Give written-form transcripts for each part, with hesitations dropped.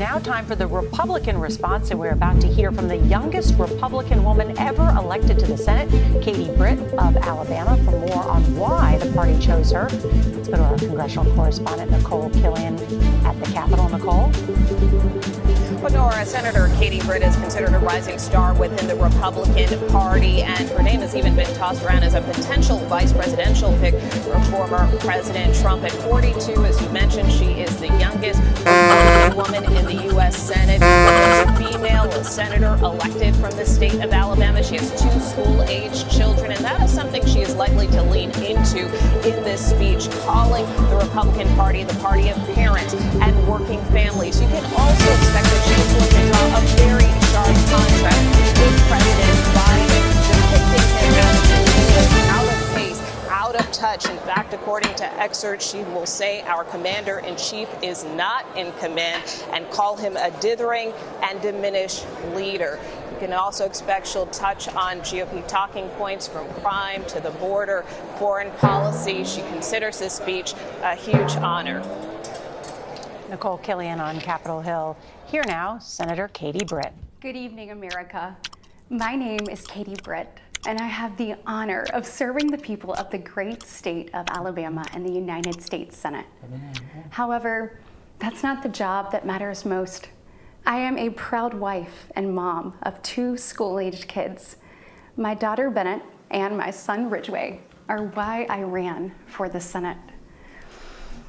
now time for the Republican response, and we're about to hear from the youngest Republican woman ever elected to the Senate, Katie Britt of Alabama, for more on why the party chose her. Let's go to our congressional correspondent, Nicole Killion, at the Capitol. Nicole? Well, Nora, Senator Katie Britt is considered a rising star within the Republican Party, and her name has even been tossed around as a potential vice presidential pick for former President Trump. At 42, as you mentioned, she is the youngest Republican woman in the U.S. Senate. She's a female senator elected from the state of Alabama. She has 2 school-age children, and that is something she is likely to lean into in this speech, calling the Republican Party the party of parents and working families. You can also expect that she is going to draw a very sharp contrast with President Biden, depicting him as out of pace, out of touch. In fact, according to excerpts, she will say our commander-in-chief is not in command and call him a dithering and diminished leader. You can also expect she'll touch on GOP talking points from crime to the border, foreign policy. She considers this speech a huge honor. Nicole Killion on Capitol Hill. Here now, Senator Katie Britt. Good evening, America. My name is Katie Britt, and I have the honor of serving the people of the great state of Alabama in the United States Senate. However, that's not the job that matters most. I am a proud wife and mom of 2 school-aged kids. My daughter Bennett and my son Ridgway are why I ran for the Senate.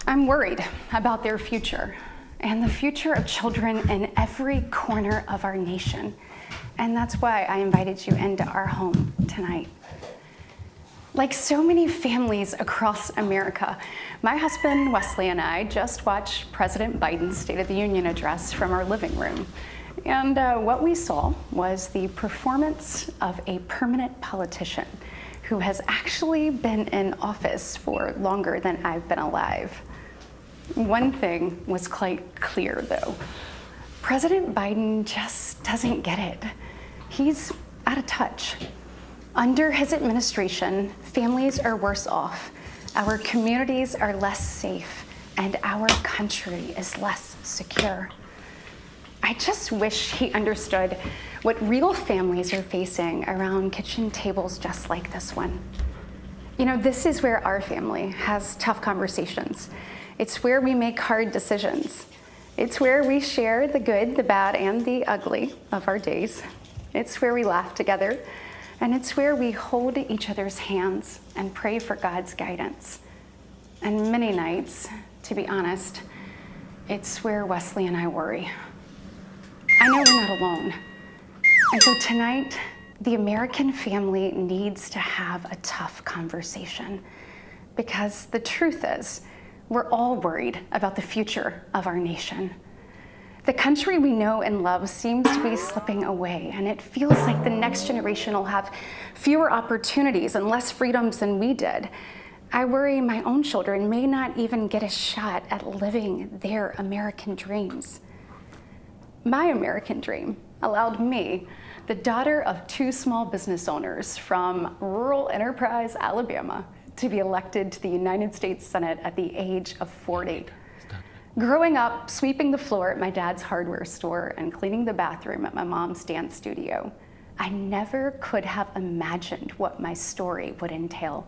I'm worried about their future and the future of children in every corner of our nation. And that's why I invited you into our home tonight. Like so many families across America, my husband Wesley and I just watched President Biden's State of the Union address from our living room. And what we saw was the performance of a permanent politician who has actually been in office for longer than I've been alive. One thing was quite clear, though. President Biden just doesn't get it. He's out of touch. Under his administration, families are worse off, our communities are less safe, and our country is less secure. I just wish he understood what real families are facing around kitchen tables just like this one. You know, this is where our family has tough conversations. It's where we make hard decisions. It's where we share the good, the bad, and the ugly of our days. It's where we laugh together, and it's where we hold each other's hands and pray for God's guidance. And many nights, to be honest, it's where Wesley and I worry. I know we're not alone. And so tonight, the American family needs to have a tough conversation, because the truth is, we're all worried about the future of our nation. The country we know and love seems to be slipping away, and it feels like the next generation will have fewer opportunities and less freedoms than we did. I worry my own children may not even get a shot at living their American dreams. My American dream allowed me, the daughter of 2 small business owners from rural Enterprise, Alabama, to be elected to the United States Senate at the age of 40. Growing up, sweeping the floor at my dad's hardware store and cleaning the bathroom at my mom's dance studio, I never could have imagined what my story would entail.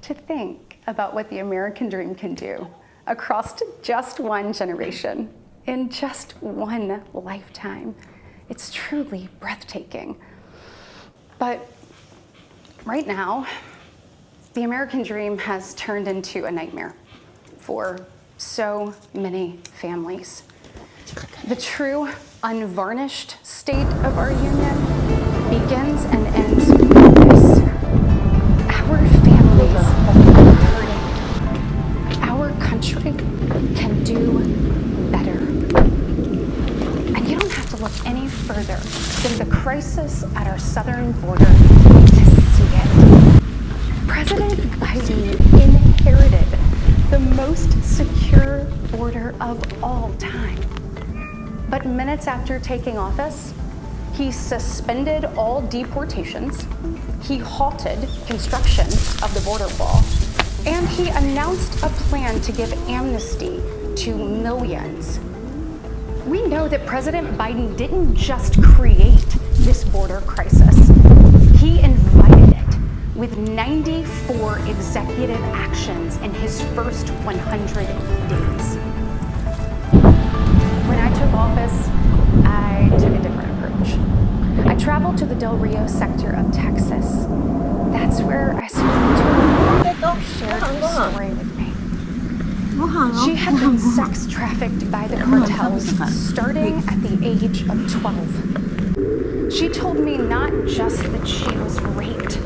To think about what the American dream can do across just one generation, in just one lifetime, it's truly breathtaking. But right now, the American dream has turned into a nightmare for so many families. The true, unvarnished state of our union begins and ends with this. Our families are hurting. Our country can do better. And you don't have to look any further than the crisis at our southern border to see it. President Biden inherited the most secure border of all time. But minutes after taking office, he suspended all deportations, he halted construction of the border wall, and he announced a plan to give amnesty to millions. We know that President Biden didn't just create this border crisis. He invited it with 94 executive actions in his first 100 days. When I took office, I took a different approach. I traveled to the Del Rio sector of Texas. That's where I spoke to a woman who shared her story with me. She had been sex trafficked by the cartels starting at the age of 12. She told me not just that she was raped,